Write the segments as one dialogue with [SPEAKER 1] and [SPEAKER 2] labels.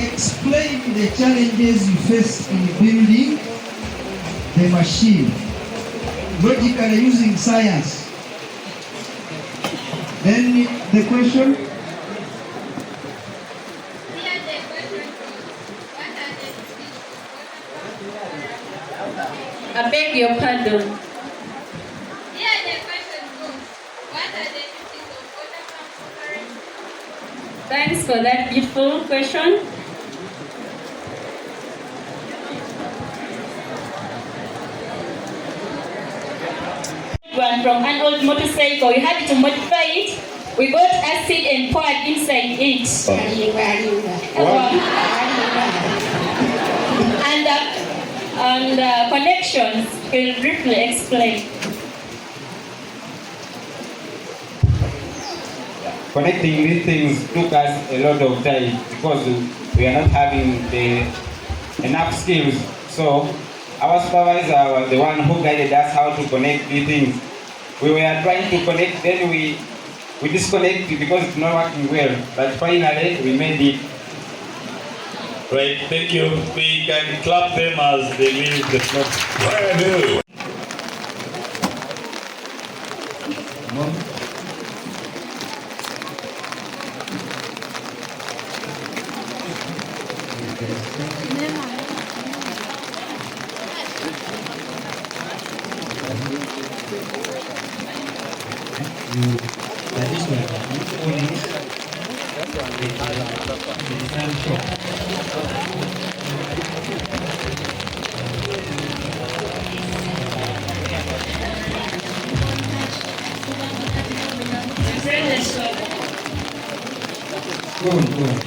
[SPEAKER 1] explain the challenges you face in building the machine, logically using science. Then the question?
[SPEAKER 2] I beg your pardon. Thanks for that beautiful question. One from an old motorcycle, we had to modify it. We got acid and poured inside it. And connections will briefly explain.
[SPEAKER 3] Connecting these things took us a lot of time because we are not having enough skills. So our supervisor was the one who guided us how to connect these things. We were trying to connect, then we disconnected because it's not working well. But finally we made it.
[SPEAKER 4] Right, thank you. We can clap them as they leave the floor.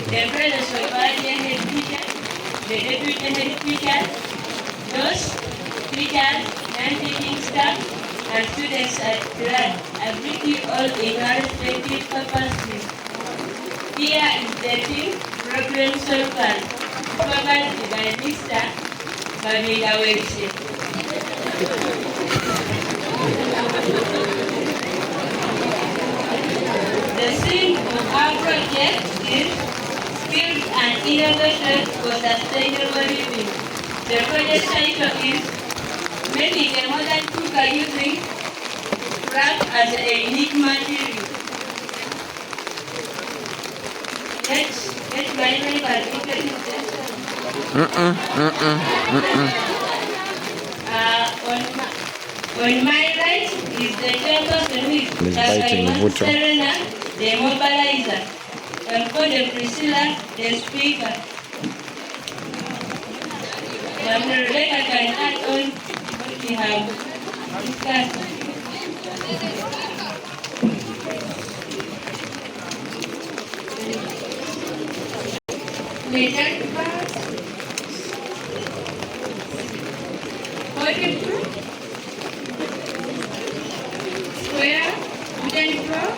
[SPEAKER 2] The brothers were guardian head teacher, the deputy head teacher, those teachers, non-teaching staff, and students at class. I greet you all in our respective capacities. Here is the team problem solver, covered by Mr. Babila Webster. The theme of our project is Skills and Innovation for Sustainable Living. The project title is Making a Modern Cooker Using Scrap as a Unique Material. Let's buy my On my right is the chairperson who is Serena, the mobilizer, and for the Priscilla, the speaker. And Rebecca can add on what we have discussed. Later, square, wooden floor,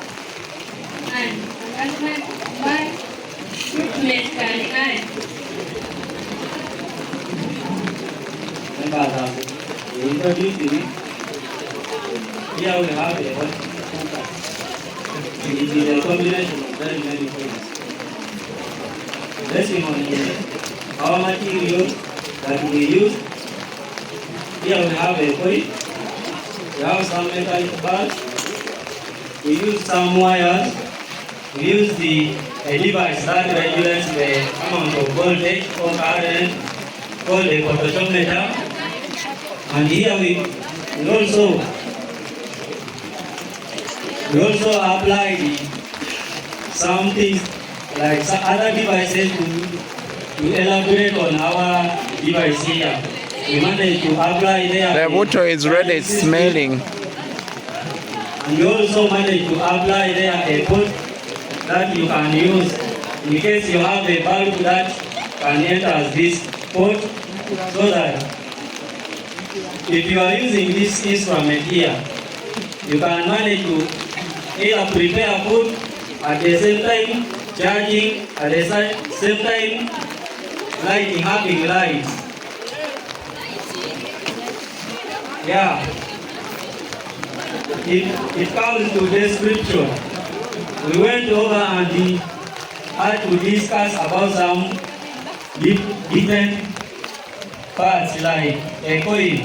[SPEAKER 2] and attachment by footmate can add.
[SPEAKER 5] Introducing, here we have a hot cooker. It is a combination of very many things. Basing on our material that we use, here we have a coil, we have some metallic bars, we use some wires, we use a device that regulates the amount of voltage or current called a potentiometer. And here we also applied some things like some other devices to elaborate on our device here. We managed to apply there.
[SPEAKER 6] The water is red, it's smelling.
[SPEAKER 5] And we also managed to apply there a pot that you can use in case you have a bulb that can enter this pot, so that if you are using this instrument here, you can manage to either prepare food at the same time, charging at the same time, lighting, having lights. Yeah. It comes to description. We went over and had to discuss about some different parts like a coil.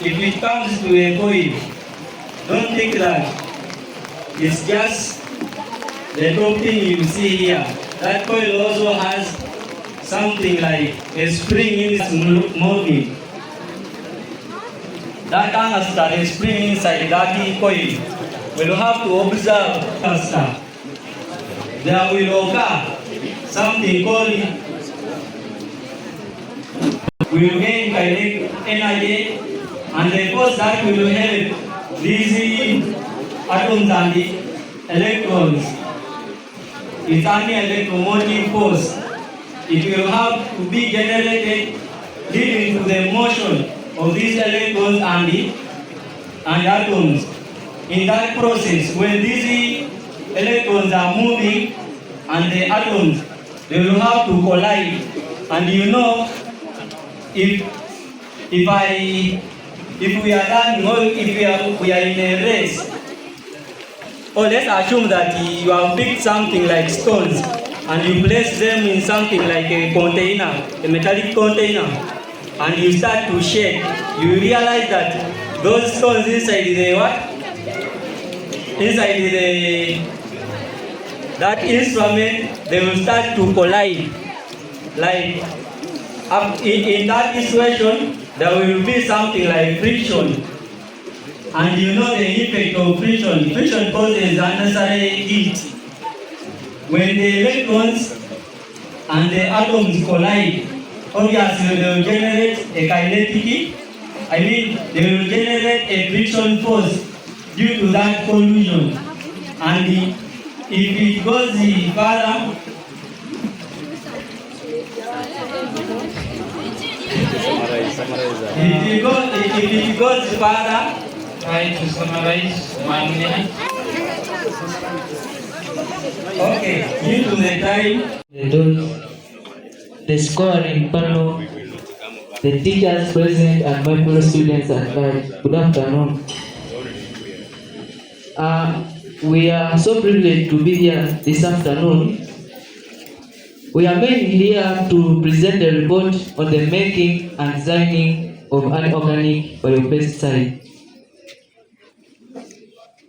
[SPEAKER 5] If it comes to a coil, don't think that it's just the top thing you see here. That coil also has something like a spring in its moving. That canister, a spring inside that coil, will have to observe canister. There will occur something called will gain kinetic energy, and the force that will help these atoms and the electrons is an electromotive force. It will have to be generated leading to the motion of these electrons and atoms. In that process, when these electrons are moving and the atoms, they will have to collide. And you know, if we are running or if we are in a race, or let's assume that you have picked something like stones and you place them in something like a container, a metallic container, and you start to shake, you realize that those stones inside the what? Inside that instrument, they will start to collide. Like in that situation, there will be something like friction. And you know the effect of friction. Friction causes unnecessary heat. When the electrons and the atoms collide, obviously they will generate a kinetic, they will generate a friction force due to that collision. And if it goes further, if it goes further,
[SPEAKER 3] Try to summarize 1 minute.
[SPEAKER 5] okay, due to the time,
[SPEAKER 7] the scoring panel, the teachers present, and my fellow students at large. Good afternoon. We are so privileged to be here this afternoon. We are mainly here to present a report on the making and designing of an organic biopesticide.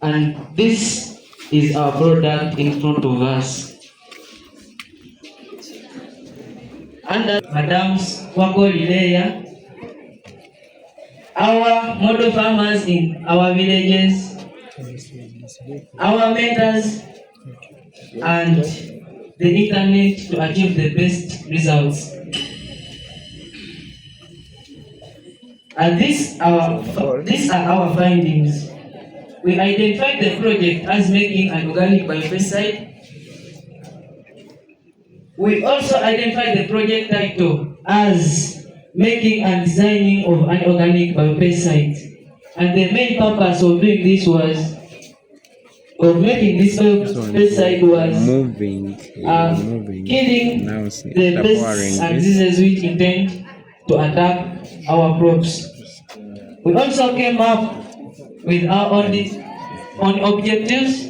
[SPEAKER 7] And this is our product in front of us. Under Madam's Wako Ilea, our model farmers in our villages, our mentors, and the internet to achieve the best results. And these are our findings. We identified the project as making an organic biopesticide. We also identified the project title as making and designing of an organic biopesticide. And the main purpose of doing this was, of making this biopesticide was killing the pests and diseases which intend to attack our crops. We also came up with our own objectives.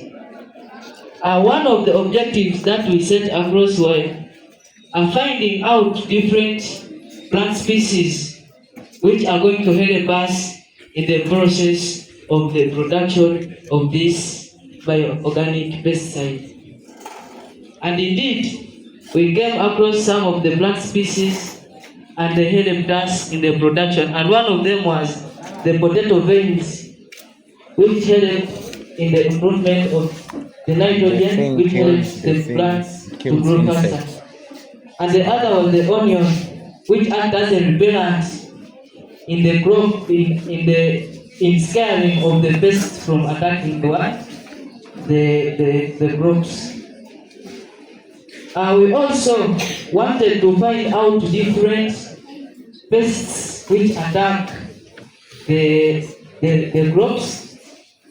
[SPEAKER 7] One of the objectives that we set across were finding out different plant species which are going to help us in the process of the production of this bioorganic pesticide. And indeed, we came across some of the plant species and they helped us in the production. And one of them was the potato veins, which helped in the improvement of the nitrogen, which helps the plants to grow faster. And the other was the onion, which acts as a repellent in the crop, in scaring of the pests from attacking the crops. We also wanted to find out different pests which attack the crops.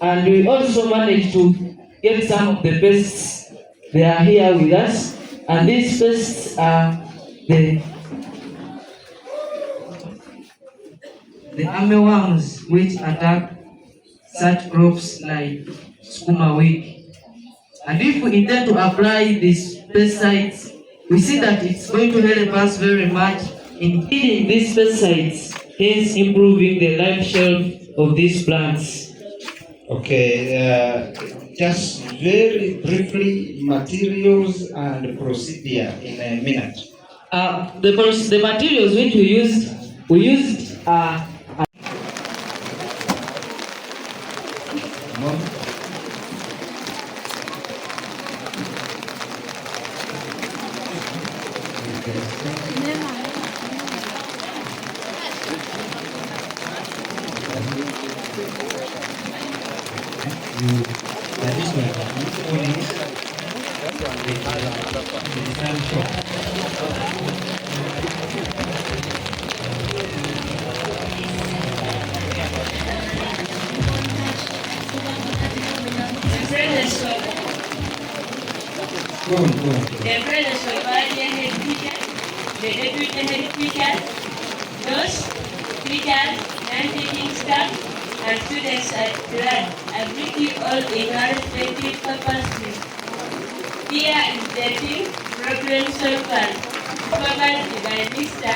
[SPEAKER 7] And we also managed to get some of the pests. They are here with us, and these pests are the armyworms which attack such crops like skuma weed. And if we intend to apply these pesticides, we see that it's going to help us very much in killing these pesticides, hence improving the life shelf of these plants.
[SPEAKER 1] Okay, just very briefly, materials and procedure in a minute.
[SPEAKER 7] The materials which we used
[SPEAKER 2] The presence of earlier head teacher, the deputy head teacher, those teachers, non-teaching staff, and students at class. I greet you all in your respective capacities. Here is the team problem solver, covered by Mr.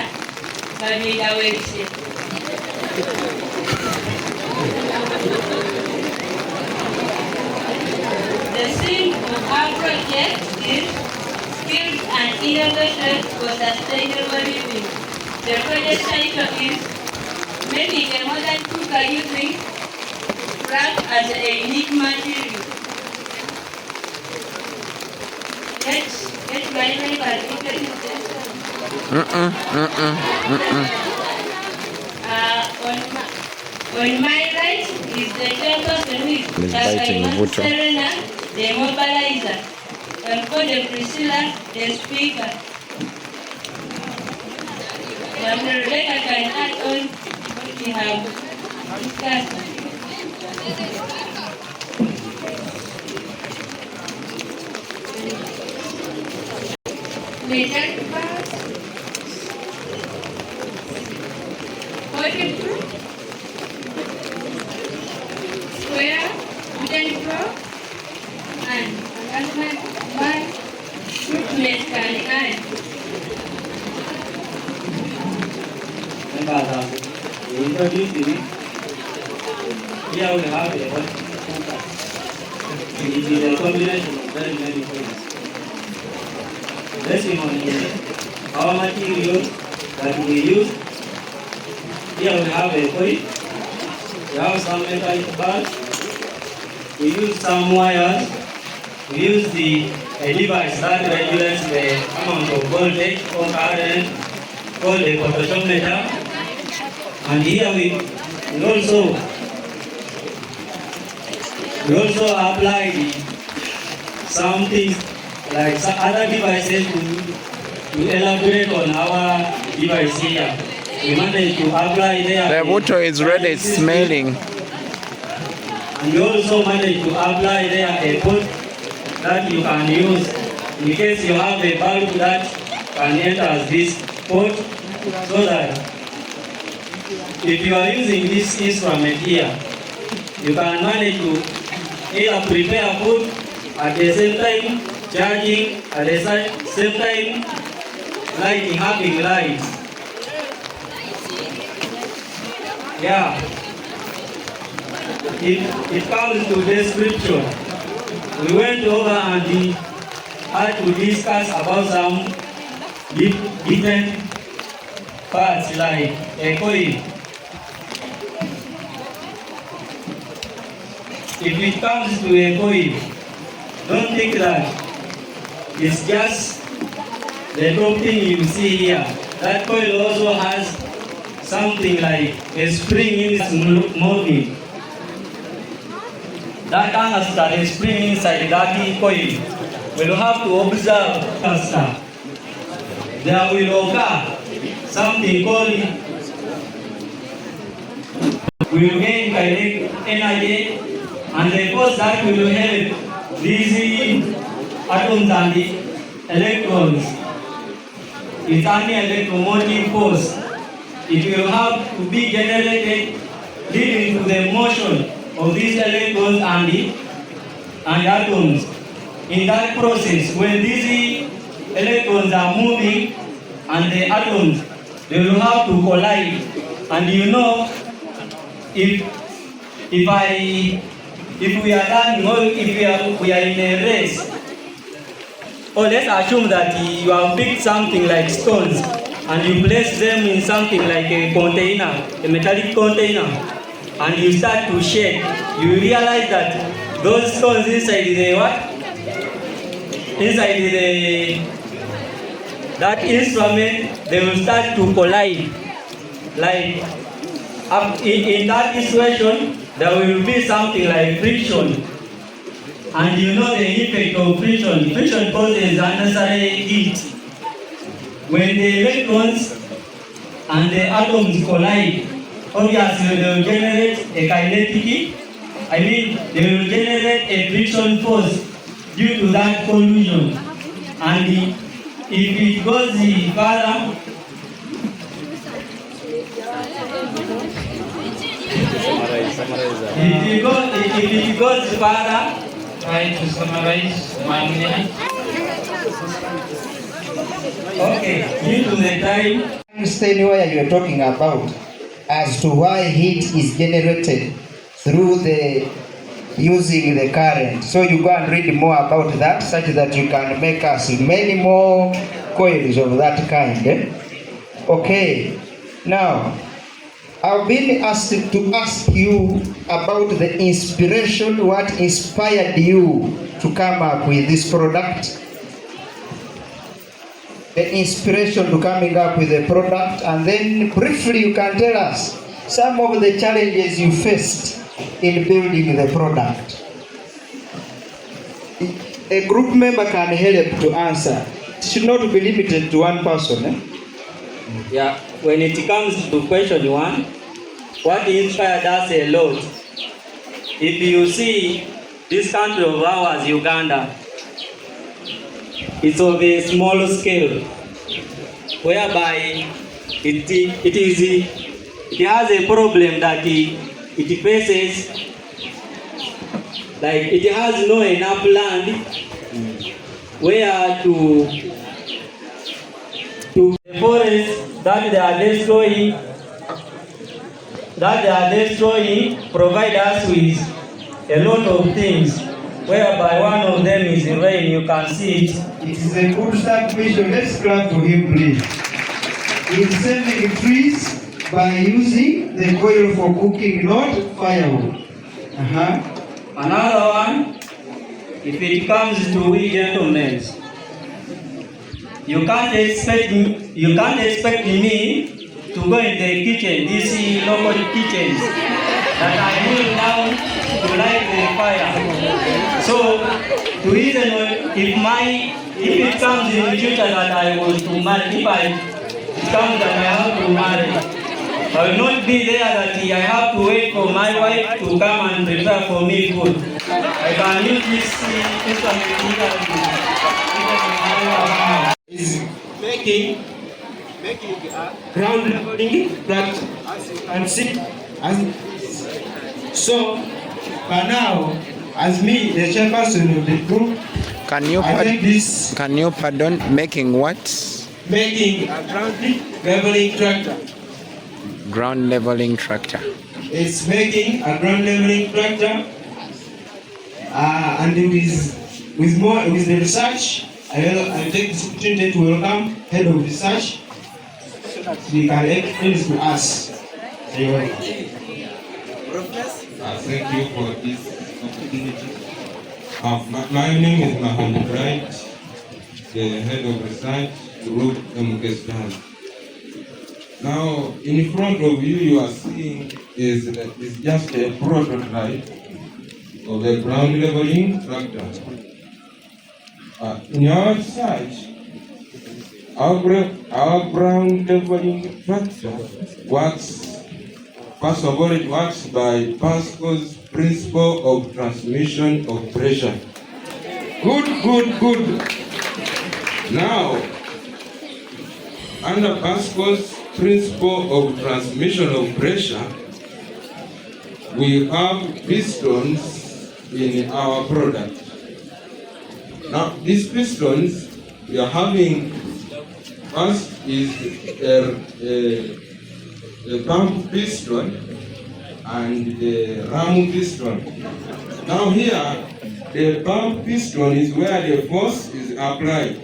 [SPEAKER 2] Babila Welsh. The theme of our project is Skills and Innovation for Sustainable Living. The project title is Making a Modern Cooker Using Scrap as a Unique Material. Let's very On my right is the person who is Serena, the mobilizer, and for the Priscilla, the speaker. And Rebecca can add on what we have discussed. Later, square, wooden floor, and attachment by footplate can add.
[SPEAKER 5] Introduce the here we have a it is a combination of very many things. Let's on our material that we use. Here we have a coil. We have some metal bars. We use some wires. We use a device that regulates the amount of voltage or current called a potentiometer. And here we also apply some things like some other devices to elaborate on our device here. We managed to apply there.
[SPEAKER 6] The water is ready, it's smelling.
[SPEAKER 5] And we also managed to apply there a pot that you can use in case you have a bulb that can enter this pot, so that if you are using this instrument here, you can manage to either prepare food at the same time, charging at the same time, lighting, having lights. Yeah. It comes to description. We went over and we had to discuss about some different parts like a coil. If it comes to a coil, don't think that it's just the top thing you see here. That coil also has something like a spring in its moving. That has a spring inside that coil. We'll have to observe faster. There will occur something called will gain kinetic energy, and the force that will help these atoms and the electrons is an electromotive force. It will have to be generated leading to the motion of these electrons and atoms. in that process, when these electrons are moving and the atoms, they will have to collide. And you know, if we are running or if we are in a race, or let's assume that you have picked something like stones and you place them in something like a container, a metallic container, and you start to shake, you realize that those stones inside the what? Inside that instrument, they will start to collide. Like in that situation, there will be something like friction. And you know the effect of friction. Friction causes unnecessary heat. When the electrons and the atoms collide, obviously they will generate a kinetic, they will generate a friction force due to that collision. And if it goes further, if it goes further,
[SPEAKER 7] Try to summarize 1 minute.
[SPEAKER 5] okay, due to the time.
[SPEAKER 1] Understand where you are talking about as to why heat is generated through the using the current. So you go and read more about that, such that you can make us many more coils of that kind. Okay, now I've been asked to ask you about the inspiration, what inspired you to come up with this product, the inspiration to coming up with the product, and then briefly you can tell us some of the challenges you faced in building the product. A group member can help to answer. It should not be limited to one person.
[SPEAKER 5] Yeah, when it comes to question 1, what inspired us a lot? If you see this country of ours, Uganda, it's of a small scale, whereby it has a problem that it faces, like it has no enough land where to the forest that they are destroying provide us with a lot of things, whereby one of them is rain. You can see it.
[SPEAKER 1] It is a good start mission. Let's clap for him, please. He's saving trees by using the coil for cooking, not firewood.
[SPEAKER 5] Another one, if it comes to we gentlemen, you can't expect me to go in the kitchen, these local kitchens, that I kneel down to light the fire. So, to reason if it comes in the future that I was to marry, if it comes that I have to marry, I will not be there that I have to wait for my wife to come and prepare for me food. I can use this instrument
[SPEAKER 8] is making ground leveling practice, as you can see. So, but now, as me, the chairperson of the group,
[SPEAKER 6] Can you pardon? Making what?
[SPEAKER 8] Making a ground leveling tractor.
[SPEAKER 6] Ground leveling tractor.
[SPEAKER 8] It's making a ground leveling tractor, and with the research, I take this opportunity to welcome head of research so that he can explain this to us.
[SPEAKER 9] Thank you for this opportunity. My name is Mohammed Wright, the head of research group MKSTAN. Now, in front of you, you are seeing is just a prototype of a ground leveling tractor. In our research, our ground leveling tractor works. First of all, it works by Pascal's principle of transmission of pressure. Good. Now, under Pascal's principle of transmission of pressure, we have pistons in our product. Now, these pistons we are having, first is a pump piston and the ram piston. Now here, the pump piston is where the force is applied.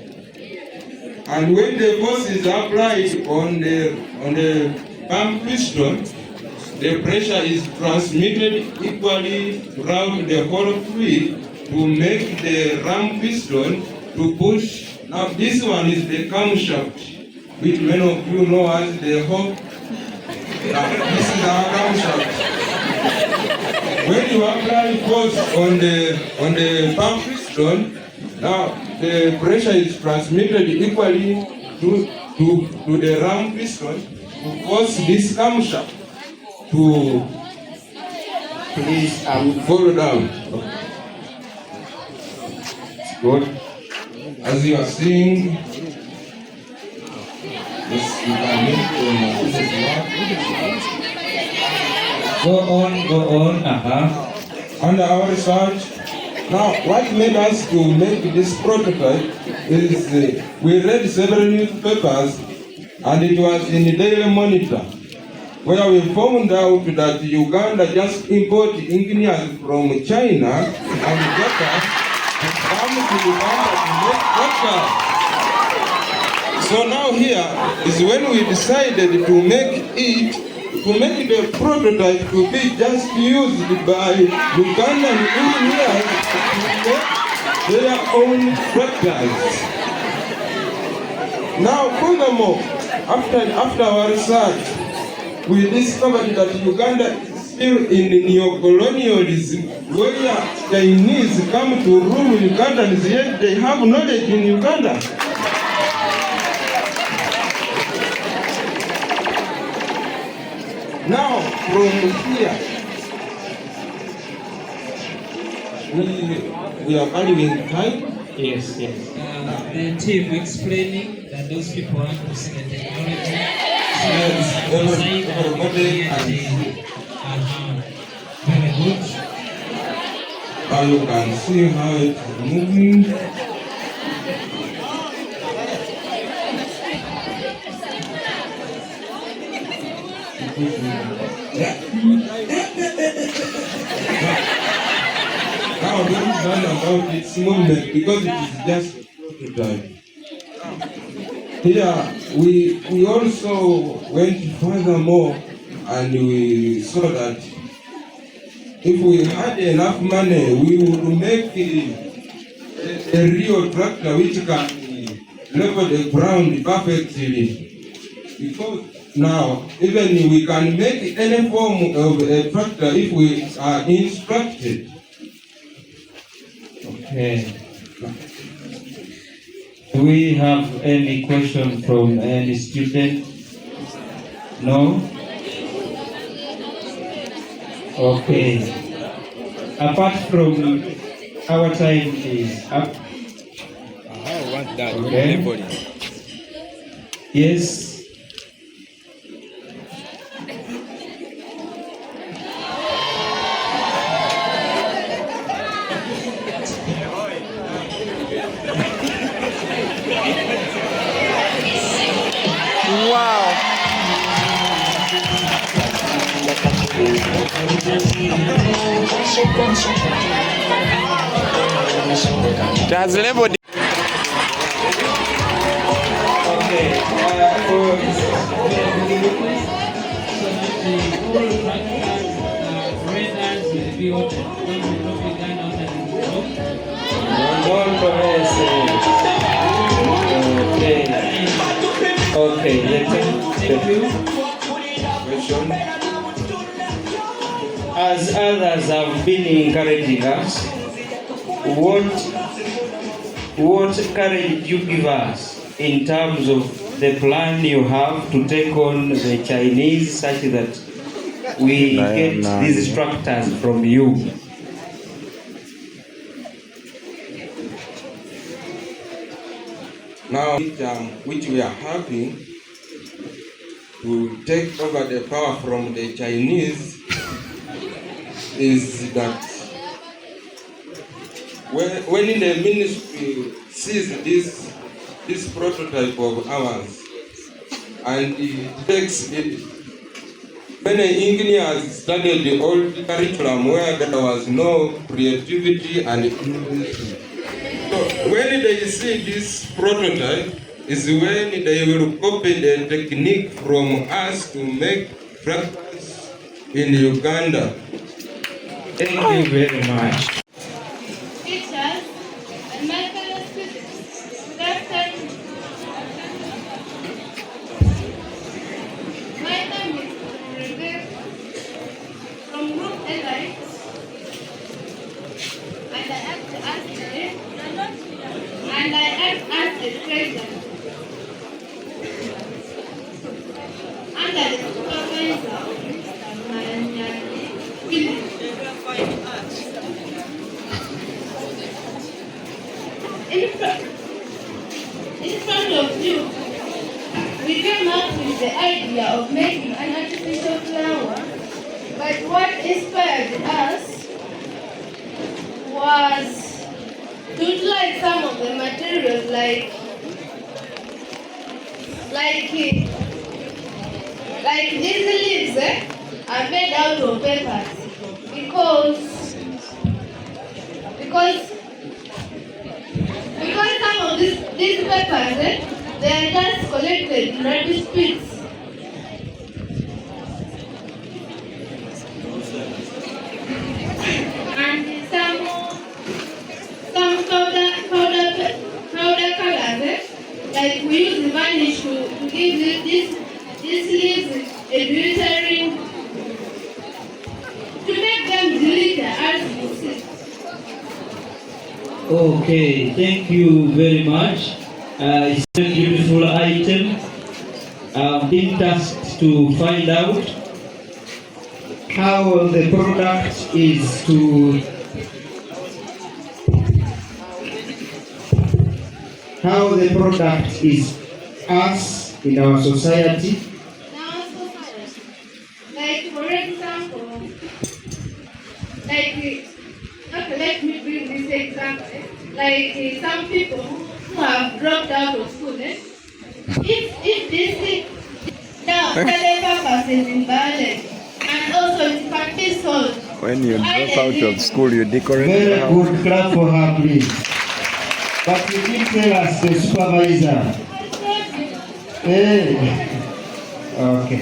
[SPEAKER 9] And when the force is applied on the pump piston, the pressure is transmitted equally throughout the whole fluid to make the ram piston to push. Now this one is the camshaft, which many of you know as the hook. This is our camshaft. When you apply force on the pump piston, now the pressure is transmitted equally to the ram piston to force this camshaft to fall down. Good. As you are seeing, this you can make Go on. Under our research, now what made us to make this prototype is we read several newspapers, and it was in the Daily Monitor, where we found out that Uganda just import engineers from China and Japan to come to Uganda to make tractors. So now here is when we decided to make the prototype to be just used by Ugandan engineers to make their own tractors. Now furthermore, after our research, we discovered that Uganda is still in neo-colonialism, where Chinese come to rule Ugandans, yet they have knowledge in Uganda. Now, from here, we are valuing time.
[SPEAKER 7] Yes. The team explaining that those people want to see the technology.
[SPEAKER 9] Everybody
[SPEAKER 7] very good.
[SPEAKER 9] Now you can see how it's moving. Now this is not about its movement because it is just prototype. Here we also went furthermore and we saw that if we had enough money, we would make a real tractor which can level the ground perfectly. Because now, even we can make any form of a tractor if we are instructed.
[SPEAKER 5] Okay. Do we have any question from any student? No? Okay. Apart from our time is up.
[SPEAKER 6] I want that.
[SPEAKER 5] Okay. Yes.
[SPEAKER 6] Wow. That's level.
[SPEAKER 5] Okay, thank you. As others have been encouraging us, what courage you give us in terms of the plan you have to take on the Chinese such that we get these structures from you?
[SPEAKER 9] Now, which we are having to take over the power from the Chinese is that when the ministry sees this prototype of ours, and it takes it, many engineers studied the old curriculum where there was no creativity and innovation. So when they see this prototype is when they will copy the technique from us to make tractors in Uganda. Thank you very much.
[SPEAKER 2] Teachers and my fellow students, good afternoon. My name is Rebecca from Group Elite, and I act as the president under the supervisor of Mr. Manyani Philip. In front of you, we came up with the idea of making an artificial flower, but what inspired us was to utilize some of the materials like these leaves are made out of papers because some of these papers they are just collected in rubbish pits. And some powder colors, like we use the varnish to give these leaves a glittering, to make them glitter as you see.
[SPEAKER 5] Okay, thank you very much. It's a beautiful item. I've been tasked to find out how the product is us in our society.
[SPEAKER 2] Now, like for example, okay, let me bring this example. Like some people who have dropped out of school, if they see now selling purposes in biology, and also it can be sold.
[SPEAKER 6] When you drop out of school, you decorate the
[SPEAKER 1] Very
[SPEAKER 6] house.
[SPEAKER 1] good, clap for her, please. But you didn't tell us the supervisor. Hey. Okay.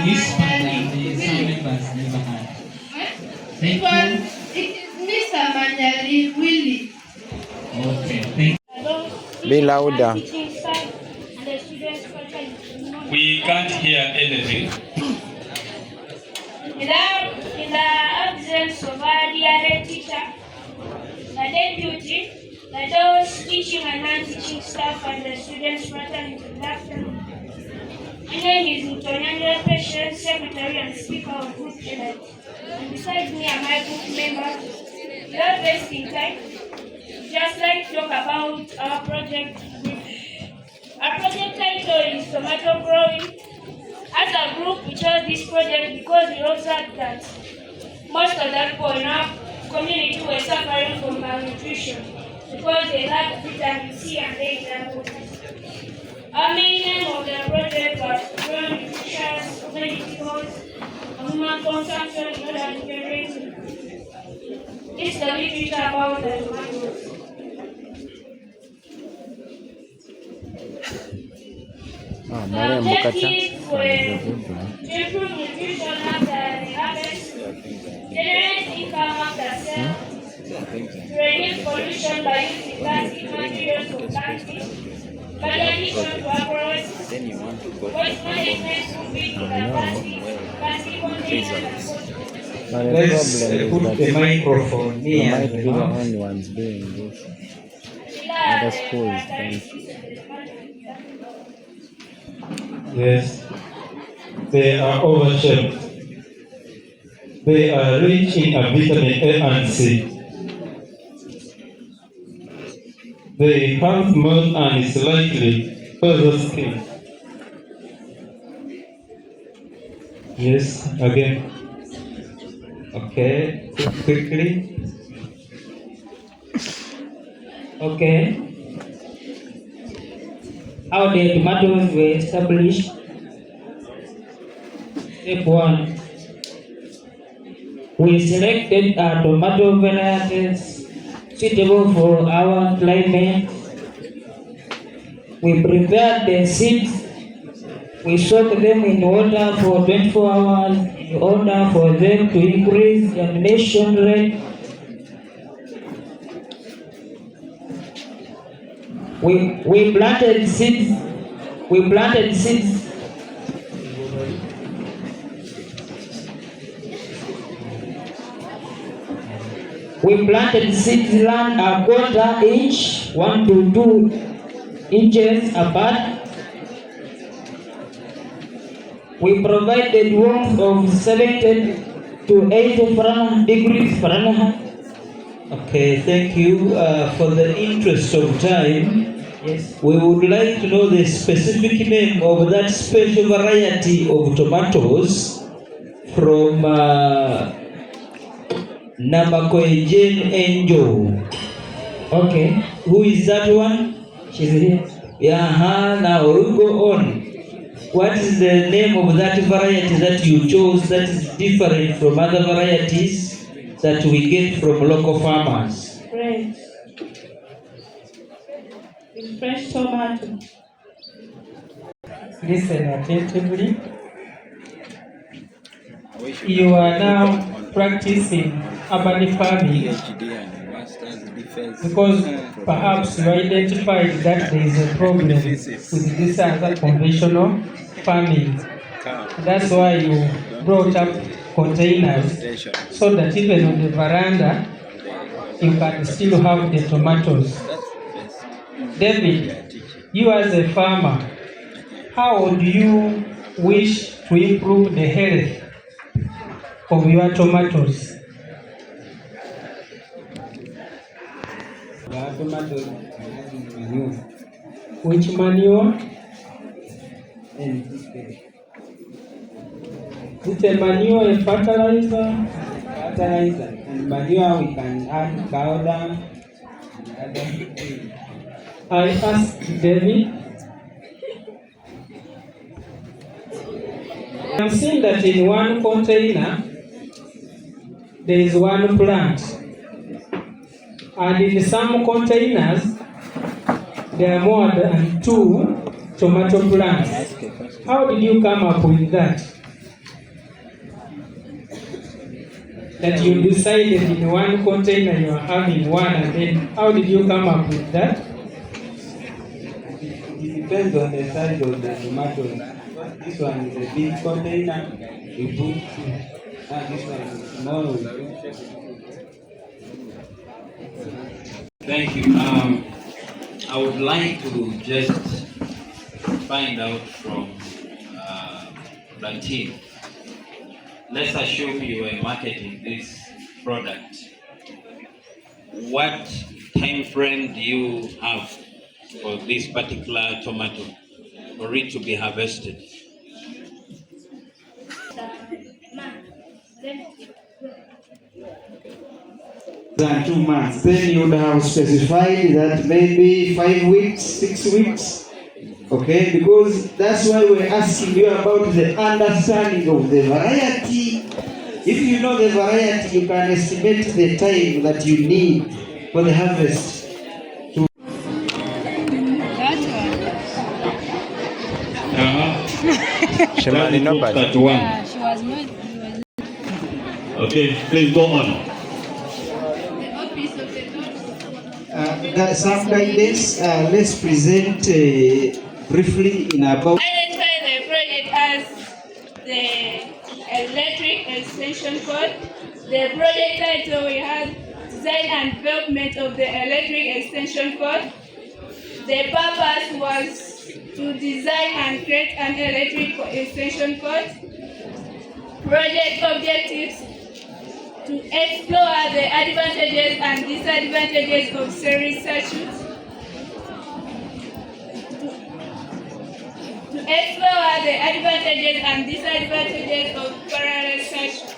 [SPEAKER 7] This part that some members never had. Thank you.
[SPEAKER 2] It is Mr. Manyali Willie.
[SPEAKER 7] Okay, thank
[SPEAKER 6] Be louder.
[SPEAKER 4] We can't hear anything.
[SPEAKER 2] In the absence of our dear head teacher, the deputy, the those teaching and non-teaching staff and the students fraternity, good afternoon. My name is Nyondo, Patient, Secretary and Speaker of Group Elite. And besides me and my group members, without wasting time, just like to talk about our project. Our project title is Tomato Growing. As a group, we chose this project because we observed that most of the people in our community were suffering from malnutrition because they lack vitamin C and A in their bodies. Our main aim of the project was to grow nutritious vegetables and human consumption in order to generate this the literature about the tomatoes.
[SPEAKER 6] Mariam Bukata.
[SPEAKER 2] Objectives were to improve nutrition after the harvest, generate income after sale, to reduce pollution by using plastic materials for planting, validation to approach, waste management moving to the plastic containers.
[SPEAKER 6] But the
[SPEAKER 5] Let's
[SPEAKER 6] problem
[SPEAKER 5] put
[SPEAKER 6] is
[SPEAKER 5] the
[SPEAKER 6] that
[SPEAKER 5] microphone
[SPEAKER 6] we
[SPEAKER 5] near
[SPEAKER 6] might
[SPEAKER 5] the
[SPEAKER 6] be the
[SPEAKER 5] mouth.
[SPEAKER 6] only ones doing this.
[SPEAKER 2] Other
[SPEAKER 6] schools don't.
[SPEAKER 10] Yes, they are overshaped. They are rich in vitamin A and C. They have mold and slightly further skin. Yes, again. Okay, quickly.
[SPEAKER 7] Okay. How the tomatoes were established. Step 1. We selected our tomato varieties suitable for our climate. We prepared the seeds. We soak them in water for 24 hours in order for them to increase germination rate. We planted seeds. We planted seeds. We planted seeds land a quarter inch, 1 to 2 inches apart. We provided warmth of 70 to 80 degrees Fahrenheit.
[SPEAKER 11] Okay, thank you. For the interest of time,
[SPEAKER 7] Yes.
[SPEAKER 11] we would like to know the specific name of that special variety of tomatoes from Namakoejen Angel.
[SPEAKER 7] Okay.
[SPEAKER 11] Who is that one?
[SPEAKER 7] She's here.
[SPEAKER 11] Yeah, now we go on. What is the name of that variety that you chose that is different from other varieties that we get from local farmers?
[SPEAKER 12] Fresh. Fresh tomato.
[SPEAKER 7] Listen attentively. You are now practicing urban farming because perhaps you identified that there is a problem with this other conventional farming. That's why you brought up containers so that even on the veranda you can still have the tomatoes. David, you as a farmer, how do you wish to improve the health of your tomatoes?
[SPEAKER 3] Tomatoes manure.
[SPEAKER 7] Which manure?
[SPEAKER 3] And
[SPEAKER 7] Is it a manure, a fertilizer?
[SPEAKER 3] fertilizer and manure we can add cow dung and other things.
[SPEAKER 7] I asked David. I'm seeing that in one container there is one plant, and in some containers there are more than 2 tomato plants. How did you come up with that? That you decided in one container you are having one, and then how did you come up with that?
[SPEAKER 3] It depends on the size of the tomatoes. This one is a big container, we put 2. And this one is small, we put.
[SPEAKER 13] Thank you. I would like to just find out from the team. Let's assume you are marketing this product. What time frame do you have for this particular tomato for it to be harvested?
[SPEAKER 1] Than 2 months. Then you would have specified that maybe 5 weeks, 6 weeks. Okay, because that's why we're asking you about the understanding of the variety. If you know the variety, you can estimate the time that you need for the harvest.
[SPEAKER 6] Shemani, nobody.
[SPEAKER 12] She was not.
[SPEAKER 4] Okay, please go on.
[SPEAKER 1] Some guidance, let's present briefly in about.
[SPEAKER 2] Identify the project as the electric extension cord. The project title we have design and development of the electric extension cord. The purpose was to design and create an electric extension cord. Project objectives: to explore the advantages and disadvantages of series circuits. To explore the advantages and disadvantages of parallel circuits.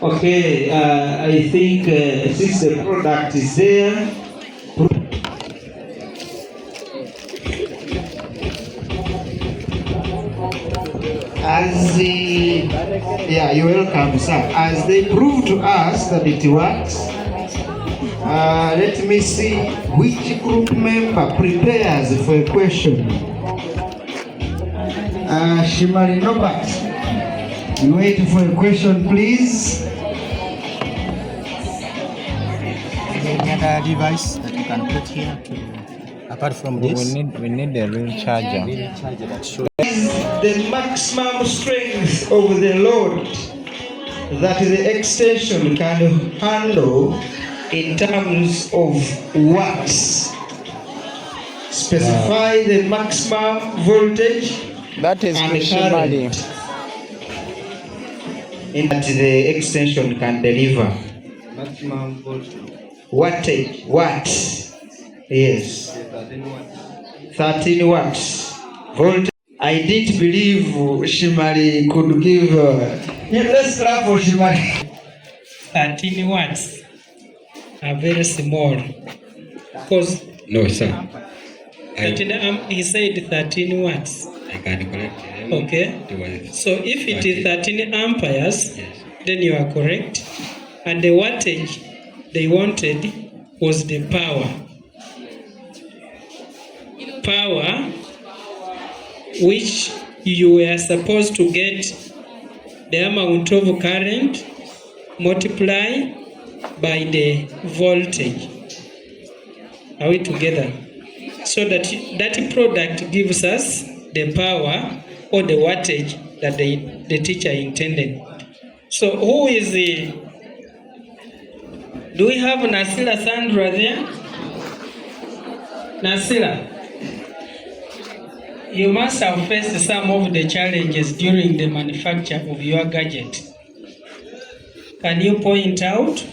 [SPEAKER 11] Okay, I think since the product is there,
[SPEAKER 1] yeah, you're welcome, sir. As they prove to us that it works, let me see which group member prepares for a question. Shimari Nobat, you wait for a question, please.
[SPEAKER 6] Any other device that you can put here apart from this? We need a real charger.
[SPEAKER 1] The maximum strength of the load that the extension can handle in terms of watts. Specify the maximum voltage
[SPEAKER 6] that is
[SPEAKER 1] and current in that the extension can deliver. Maximum voltage. Wattage. Watts. Yes. 13 watts. Voltage. I didn't believe Shimari could give. Let's clap for Shimari.
[SPEAKER 14] 13 watts are very small. Because
[SPEAKER 15] no, sir.
[SPEAKER 14] 13 he said 13 watts.
[SPEAKER 15] I can correct.
[SPEAKER 14] Okay. So if it is 13 amperes, yes, then you are correct. And the wattage they wanted was the power. Power which you were supposed to get the amount of current multiplied by the voltage. Are we together? So that product gives us the power or the wattage that the teacher intended. So who is the... Do we have Nasila Sandra there? Nasila, you must have faced some of the challenges during the manufacture of your gadget. Can you point out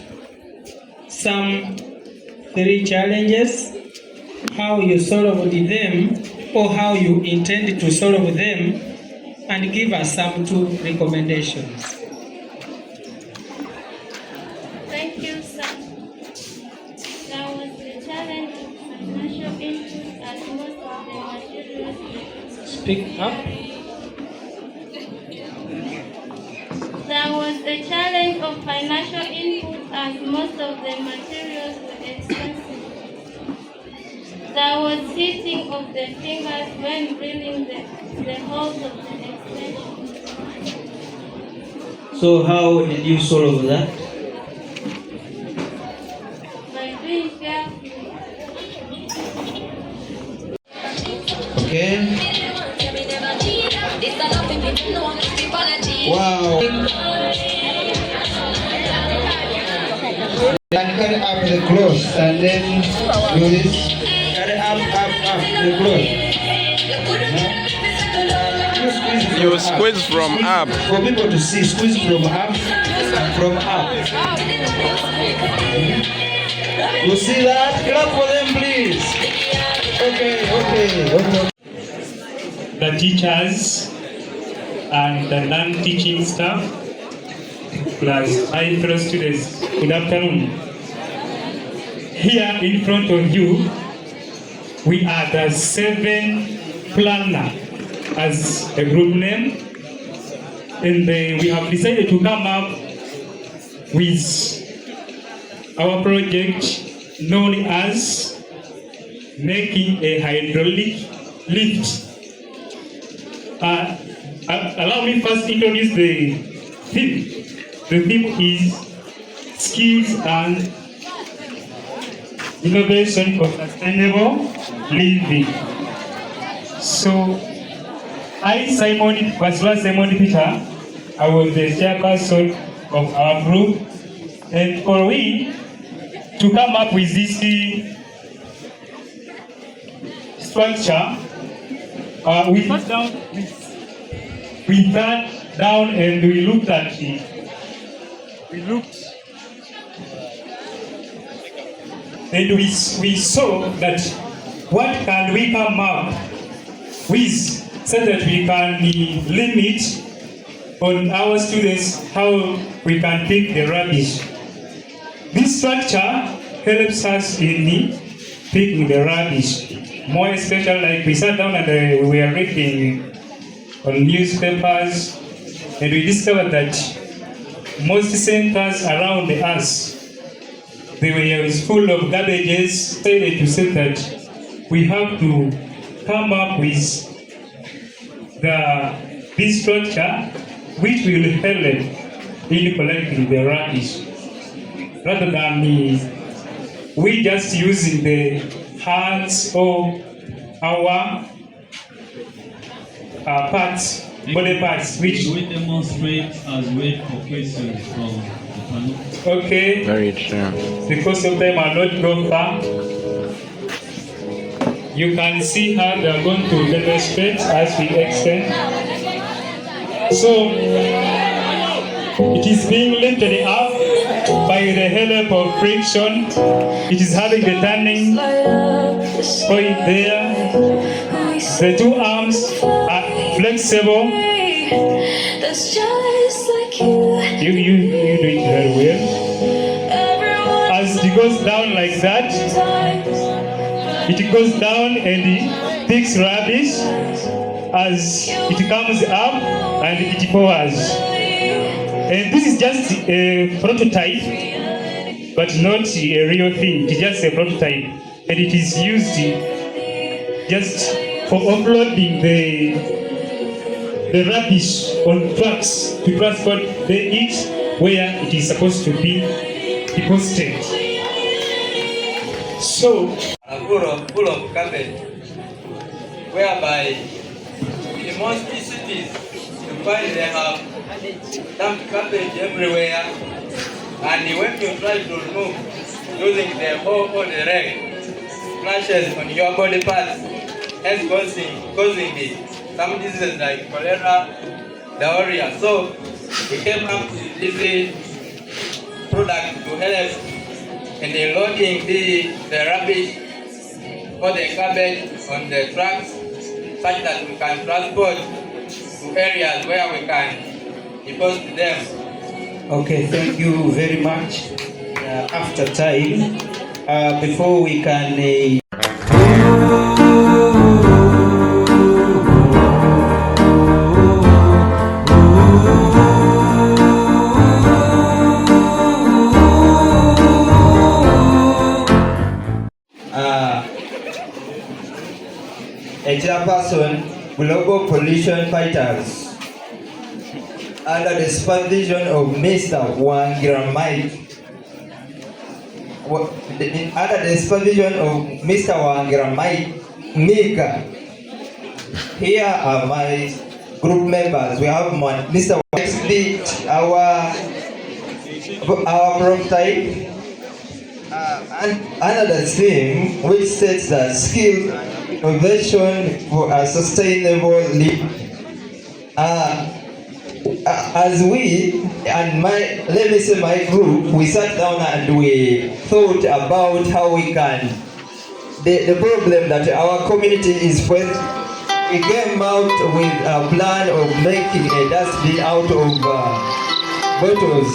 [SPEAKER 14] some 3 challenges, how you solved them, or how you intend to solve them, and give us some 2 recommendations?
[SPEAKER 12] Thank you, sir. There was the challenge of financial input as most of the materials.
[SPEAKER 14] Speak up.
[SPEAKER 12] There was the challenge of financial input as most of the materials were expensive. There was heating of the fingers when drilling the holes of the extension.
[SPEAKER 11] So how did you solve that?
[SPEAKER 12] By being careful.
[SPEAKER 1] Okay. Wow. Can carry up the clothes and then do this. Carry up the clothes.
[SPEAKER 6] You squeeze from up.
[SPEAKER 1] For people to see, squeeze from up. From up. You see that? Clap for them, please. Okay.
[SPEAKER 10] The teachers and the non-teaching staff, plus my fellow students, good afternoon. Here in front of you, we are the 7 planner as a group name, and we have decided to come up with our project known as making a hydraulic lift. Allow me first introduce the theme. The theme is skills and innovation for sustainable living. So, I, Simon Peter, I was the chairperson of our group, and for we to come up with this structure, we sat down and we looked at it. And we saw that what can we come up with so that we can limit on our students how we can pick the rubbish. This structure helps us in picking the rubbish. More especially, like we sat down and we were reading on newspapers, and we discovered that most centers around us, they were full of garbages. Decided to say that we have to come up with this structure which will help in collecting the rubbish, rather than we just using the hands or our parts, body parts, which
[SPEAKER 15] we demonstrate as wait for questions from the panel.
[SPEAKER 10] Okay.
[SPEAKER 6] Very true.
[SPEAKER 10] Because of them are not go far. You can see how they are going to demonstrate as we extend. So it is being lifted up by the help of friction. It is having the turning point there. The two arms are flexible. You do it very well. As it goes down like that, it goes down and it picks rubbish. As it comes up and it pours. And this is just a prototype, but not a real thing. It's just a prototype, and it is used just for offloading the rubbish on trucks to transport it where it is supposed to be deposited. So,
[SPEAKER 16] full of cabbage, whereby in most cities you find they have dumped cabbage everywhere, and when you try to remove using the hoe or the rag, splashes on your body parts, hence causing some diseases like cholera, diarrhea. So we came up with this product to help in loading the rubbish or the garbage on the trucks, such that we can transport to areas where we can deposit them.
[SPEAKER 1] Okay, thank you very much. After time, before we can a chairperson, Global Pollution Fighters, under the supervision of Mr. Wangiramai. Under the supervision of Mr. Wangiramai Mika. Here are my group members. We have Mr. Wangiramai, our prototype. And another theme which states that skill innovation for a sustainable living. As we and let me say my group, we sat down and we thought about how we can the problem that our community is facing. We came out with a plan of making a dustbin out of bottles,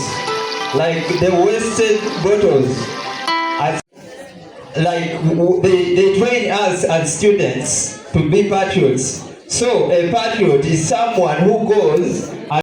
[SPEAKER 1] like the wasted bottles. They train us as students to be patriots. So a patriot is someone who goes